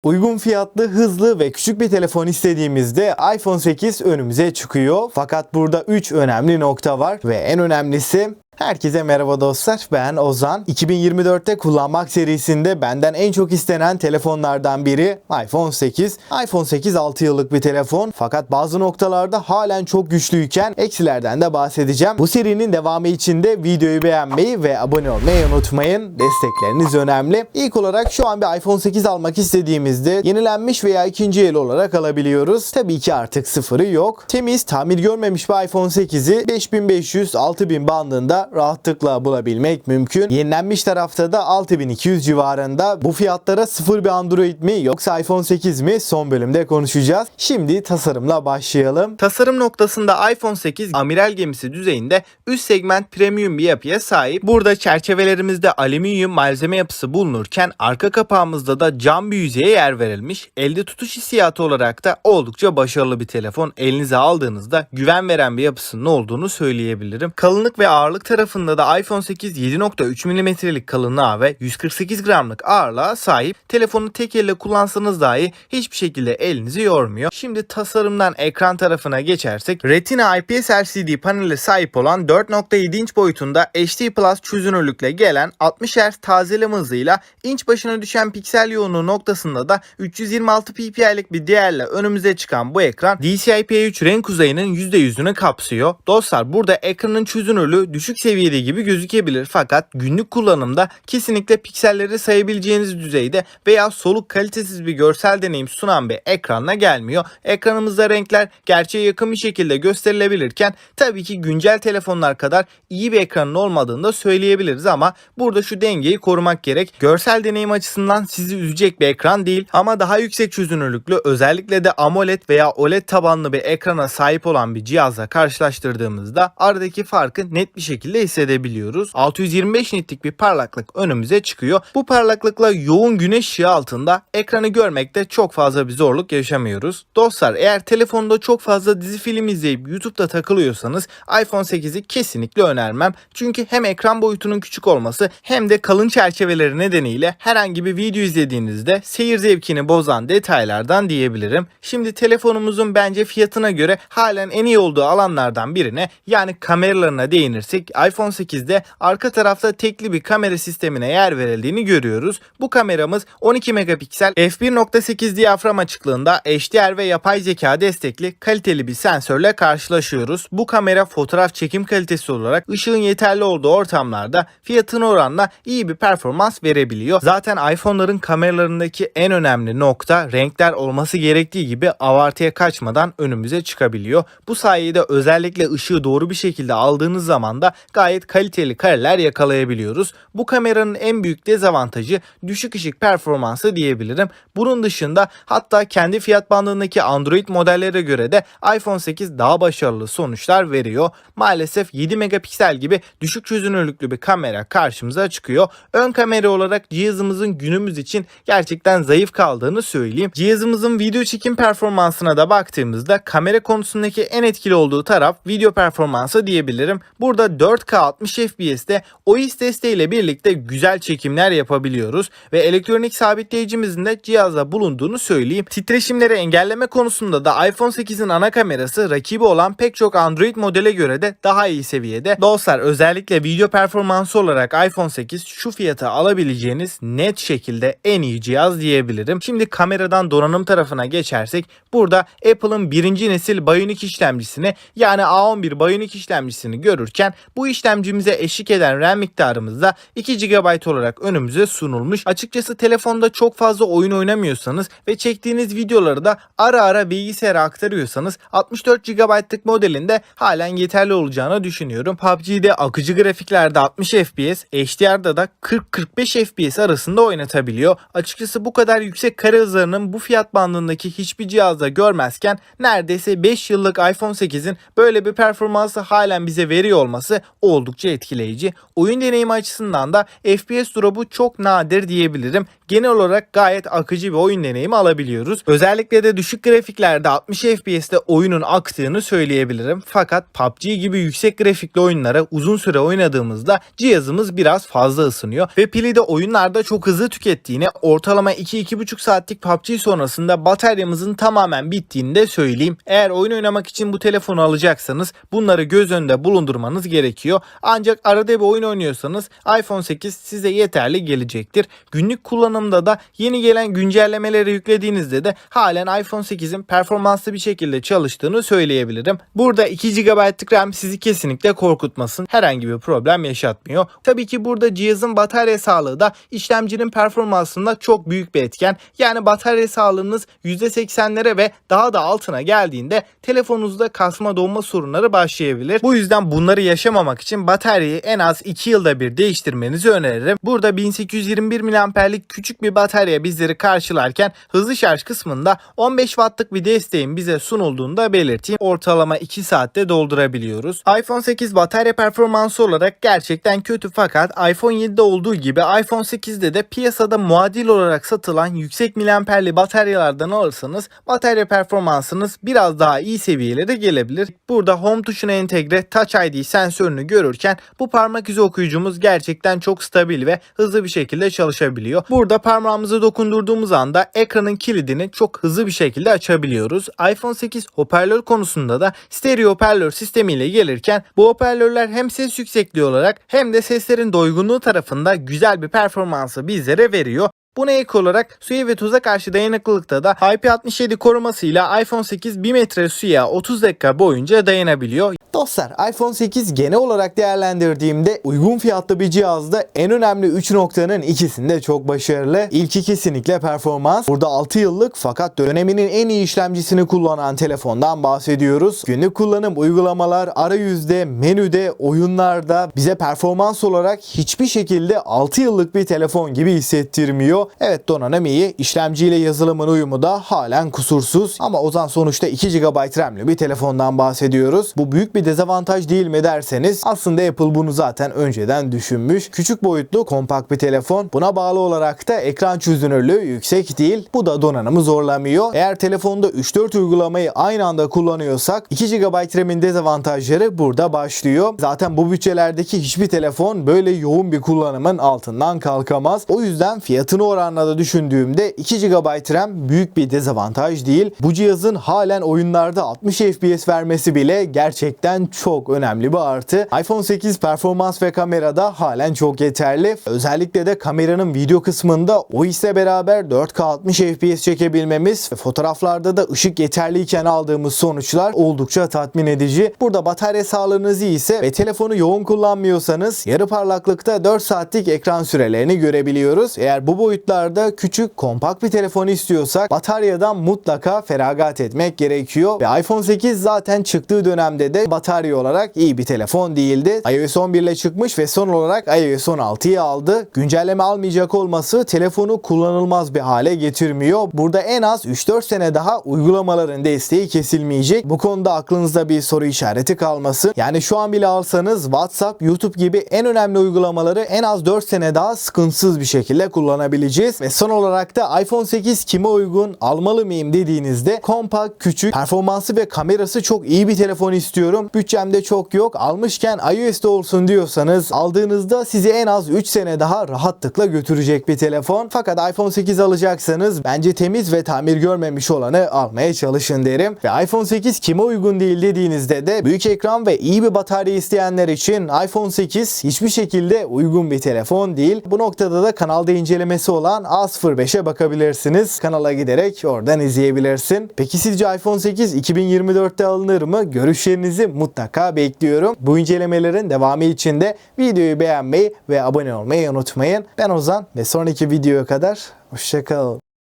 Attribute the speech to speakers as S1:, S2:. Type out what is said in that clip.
S1: Uygun fiyatlı, hızlı ve küçük bir telefon istediğimizde iPhone 8 önümüze çıkıyor. Fakat burada 3 önemli nokta var ve en önemlisi... Herkese merhaba dostlar, ben Ozan. 2024'te kullanmak serisinde benden en çok istenen telefonlardan biri iPhone 8. iPhone 8 6 yıllık bir telefon fakat bazı noktalarda halen çok güçlüyken eksilerden de bahsedeceğim. Bu serinin devamı için de videoyu beğenmeyi ve abone olmayı unutmayın. Destekleriniz önemli. İlk olarak şu an bir iPhone 8 almak istediğimizde yenilenmiş veya ikinci el olarak alabiliyoruz. Tabii ki artık sıfırı yok. Temiz, tamir görmemiş bir iPhone 8'i 5500-6000 bandında rahatlıkla bulabilmek mümkün. Yenilenmiş tarafta da 6200 civarında. Bu fiyatlara sıfır bir Android mi yoksa iPhone 8 mi? Son bölümde konuşacağız. Şimdi tasarımla başlayalım. Tasarım noktasında iPhone 8 amiral gemisi düzeyinde üst segment premium bir yapıya sahip. Burada çerçevelerimizde alüminyum malzeme yapısı bulunurken arka kapağımızda da cam bir yüzeye yer verilmiş. Elde tutuş hissiyatı olarak da oldukça başarılı bir telefon. Elinize aldığınızda güven veren bir yapısının olduğunu söyleyebilirim. Kalınlık ve ağırlık tarafında da iPhone 8 7.3 mm'lik kalınlığa ve 148 gramlık ağırlığa sahip. Telefonu tek elle kullansanız dahi hiçbir şekilde elinizi yormuyor. Şimdi tasarımdan ekran tarafına geçersek Retina IPS LCD panele sahip olan 4.7 inç boyutunda HD Plus çözünürlükle gelen 60 Hz tazeleme hızıyla inç başına düşen piksel yoğunluğu noktasında da 326 ppi'lik bir değerle önümüze çıkan bu ekran DCI-P3 renk uzayının %100'ünü kapsıyor. Dostlar burada ekranın çözünürlüğü düşük seviyede gibi gözükebilir fakat günlük kullanımda kesinlikle pikselleri sayabileceğiniz düzeyde veya soluk kalitesiz bir görsel deneyim sunan bir ekranla gelmiyor. Ekranımızda renkler gerçeğe yakın bir şekilde gösterilebilirken tabii ki güncel telefonlar kadar iyi bir ekranın olmadığını da söyleyebiliriz ama burada şu dengeyi korumak gerek. Görsel deneyim açısından sizi üzecek bir ekran değil ama daha yüksek çözünürlüklü özellikle de AMOLED veya OLED tabanlı bir ekrana sahip olan bir cihazla karşılaştırdığımızda aradaki farkı net bir şekilde hissedebiliyoruz. 625 nitlik bir parlaklık önümüze çıkıyor. Bu parlaklıkla yoğun güneş ışığı altında ekranı görmekte çok fazla bir zorluk yaşamıyoruz. Dostlar eğer telefonda çok fazla dizi film izleyip YouTube'da takılıyorsanız iPhone 8'i kesinlikle önermem. Çünkü hem ekran boyutunun küçük olması hem de kalın çerçeveleri nedeniyle herhangi bir video izlediğinizde seyir zevkini bozan detaylardan diyebilirim. Şimdi telefonumuzun bence fiyatına göre halen en iyi olduğu alanlardan birine yani kameralarına değinirsek iPhone 8'de arka tarafta tekli bir kamera sistemine yer verildiğini görüyoruz. Bu kameramız 12 megapiksel f1.8 diyafram açıklığında HDR ve yapay zeka destekli kaliteli bir sensörle karşılaşıyoruz. Bu kamera fotoğraf çekim kalitesi olarak ışığın yeterli olduğu ortamlarda fiyatına oranla iyi bir performans verebiliyor. Zaten iPhone'ların kameralarındaki en önemli nokta renkler olması gerektiği gibi abartıya kaçmadan önümüze çıkabiliyor. Bu sayede özellikle ışığı doğru bir şekilde aldığınız zaman da gayet kaliteli kareler yakalayabiliyoruz. Bu kameranın en büyük dezavantajı düşük ışık performansı diyebilirim. Bunun dışında hatta kendi fiyat bandındaki Android modellere göre de iPhone 8 daha başarılı sonuçlar veriyor. Maalesef 7 megapiksel gibi düşük çözünürlüklü bir kamera karşımıza çıkıyor. Ön kamera olarak cihazımızın günümüz için gerçekten zayıf kaldığını söyleyeyim. Cihazımızın video çekim performansına da baktığımızda kamera konusundaki en etkili olduğu taraf video performansı diyebilirim. Burada 4K 60 FPS'te OIS desteğiyle birlikte güzel çekimler yapabiliyoruz ve elektronik sabitleyicimizin de cihazda bulunduğunu söyleyeyim. Titreşimleri engelleme konusunda da iPhone 8'in ana kamerası rakibi olan pek çok Android modele göre de daha iyi seviyede. Dostlar özellikle video performansı olarak iPhone 8 şu fiyata alabileceğiniz net şekilde en iyi cihaz diyebilirim. Şimdi kameradan donanım tarafına geçersek burada Apple'ın birinci nesil Bionic işlemcisini yani A11 Bionic işlemcisini görürken bu işlemcimize eşlik eden RAM miktarımız da 2 GB olarak önümüze sunulmuş. Açıkçası telefonda çok fazla oyun oynamıyorsanız ve çektiğiniz videoları da ara ara bilgisayara aktarıyorsanız 64 GB'lık modelinde halen yeterli olacağını düşünüyorum. PUBG'de akıcı grafiklerde 60 FPS, HDR'da da 40-45 FPS arasında oynatabiliyor. Açıkçası bu kadar yüksek kare hızlarının bu fiyat bandındaki hiçbir cihazda görmezken neredeyse 5 yıllık iPhone 8'in böyle bir performansı halen bize veriyor olması oldukça etkileyici. Oyun deneyimi açısından da FPS drop'u çok nadir diyebilirim. genel olarak gayet akıcı bir oyun deneyimi alabiliyoruz. Özellikle de düşük grafiklerde 60 FPS'te oyunun aktığını söyleyebilirim. Fakat PUBG gibi yüksek grafikli oyunlara uzun süre oynadığımızda cihazımız biraz fazla ısınıyor ve pili de oyunlarda çok hızlı tükettiğini, ortalama 2-2,5 saatlik PUBG sonrasında bataryamızın tamamen bittiğini de söyleyeyim. Eğer oyun oynamak için bu telefonu alacaksanız bunları göz önünde bulundurmanız gerekiyor. Ancak arada bir oyun oynuyorsanız iPhone 8 size yeterli gelecektir. Günlük kullanımda da yeni gelen güncellemeleri yüklediğinizde de halen iPhone 8'in performanslı bir şekilde çalıştığını söyleyebilirim. Burada 2 GB'lık RAM sizi kesinlikle korkutmasın. Herhangi bir problem yaşatmıyor. Tabii ki burada cihazın batarya sağlığı da işlemcinin performansında çok büyük bir etken. Yani batarya sağlığınız %80'lere ve daha da altına geldiğinde telefonunuzda kasma donma sorunları başlayabilir. Bu yüzden bunları yaşamamak için bataryayı en az 2 yılda bir değiştirmenizi öneririm. Burada 1821 mAh'lik küçük bir batarya bizleri karşılarken hızlı şarj kısmında 15 Watt'lık bir desteğin bize sunulduğunu da belirteyim. Ortalama 2 saatte doldurabiliyoruz. iPhone 8 batarya performansı olarak gerçekten kötü, fakat iPhone 7'de olduğu gibi iPhone 8'de de piyasada muadil olarak satılan yüksek miliamperli bataryalardan alırsanız batarya performansınız biraz daha iyi seviyelere gelebilir. Burada Home tuşuna entegre Touch ID sensörünü görürken bu parmak izi okuyucumuz gerçekten çok stabil ve hızlı bir şekilde çalışabiliyor. Burada parmağımızı dokundurduğumuz anda ekranın kilidini çok hızlı bir şekilde açabiliyoruz. iPhone 8 hoparlör konusunda da stereo hoparlör sistemiyle gelirken bu hoparlörler hem ses yüksekliği olarak hem de seslerin doygunluğu tarafında güzel bir performansı bizlere veriyor. Buna ek olarak suya ve tuza karşı dayanıklılıkta da IP67 korumasıyla iPhone 8 1 metre suya 30 dakika boyunca dayanabiliyor. Dostlar, iPhone 8 genel olarak değerlendirdiğimde uygun fiyatlı bir cihazda en önemli 3 noktanın ikisinde çok başarılı. İlki kesinlikle performans. Burada 6 yıllık fakat döneminin en iyi işlemcisini kullanan telefondan bahsediyoruz. Günlük kullanım, uygulamalar, arayüzde, menüde, oyunlarda bize performans olarak hiçbir şekilde 6 yıllık bir telefon gibi hissettirmiyor. Evet, donanım iyi. İşlemciyle yazılımın uyumu da halen kusursuz. Ama Ozan, sonuçta 2 GB RAM'li bir telefondan bahsediyoruz. Bu büyük bir dezavantaj değil mi derseniz, aslında Apple bunu zaten önceden düşünmüş. Küçük boyutlu, kompakt bir telefon. Buna bağlı olarak da ekran çözünürlüğü yüksek değil. Bu da donanımı zorlamıyor. Eğer telefonda 3-4 uygulamayı aynı anda kullanıyorsak 2 GB RAM'in dezavantajları burada başlıyor. Zaten bu bütçelerdeki hiçbir telefon böyle yoğun bir kullanımın altından kalkamaz. O yüzden fiyatını oranla da düşündüğümde 2 GB RAM büyük bir dezavantaj değil. Bu cihazın halen oyunlarda 60 FPS vermesi bile gerçekten çok önemli bir artı. iPhone 8 performans ve kamerada halen çok yeterli. Özellikle de kameranın video kısmında o hisle beraber 4K 60 FPS çekebilmemiz ve fotoğraflarda da ışık yeterliyken aldığımız sonuçlar oldukça tatmin edici. Burada batarya sağlığınız iyi ise ve telefonu yoğun kullanmıyorsanız yarı parlaklıkta 4 saatlik ekran sürelerini görebiliyoruz. Eğer bu boyutlarda küçük, kompakt bir telefon istiyorsak bataryadan mutlaka feragat etmek gerekiyor ve iPhone 8 zaten çıktığı dönemde de batarya olarak iyi bir telefon değildi. iOS 11 ile çıkmış ve son olarak iOS 16'yı aldı. Güncelleme almayacak olması telefonu kullanılmaz bir hale getirmiyor. Burada en az 3-4 sene daha uygulamaların desteği kesilmeyecek. Bu konuda aklınızda bir soru işareti kalmasın. Yani şu an bile alsanız WhatsApp, YouTube gibi en önemli uygulamaları en az 4 sene daha sıkıntısız bir şekilde kullanabileceğiz. Ve son olarak da iPhone 8 kime uygun, almalı mıyım dediğinizde kompakt, küçük, performansı ve kamerası çok iyi bir telefon istiyorum, bütçemde çok yok, almışken iOS'te olsun diyorsanız aldığınızda sizi en az 3 sene daha rahatlıkla götürecek bir telefon. Fakat iPhone 8 alacaksanız bence temiz ve tamir görmemiş olanı almaya çalışın derim. Ve iPhone 8 kime uygun değil dediğinizde de büyük ekran ve iyi bir batarya isteyenler için iPhone 8 hiçbir şekilde uygun bir telefon değil. Bu noktada da kanalda incelemesi olan A05'e bakabilirsiniz. Kanala giderek oradan izleyebilirsin. Peki sizce iPhone 8 2024'te alınır mı? Görüşlerinizi mutlaka bekliyorum. Bu incelemelerin devamı için de videoyu beğenmeyi ve abone olmayı unutmayın. Ben Ozan ve sonraki videoya kadar hoşça kalın.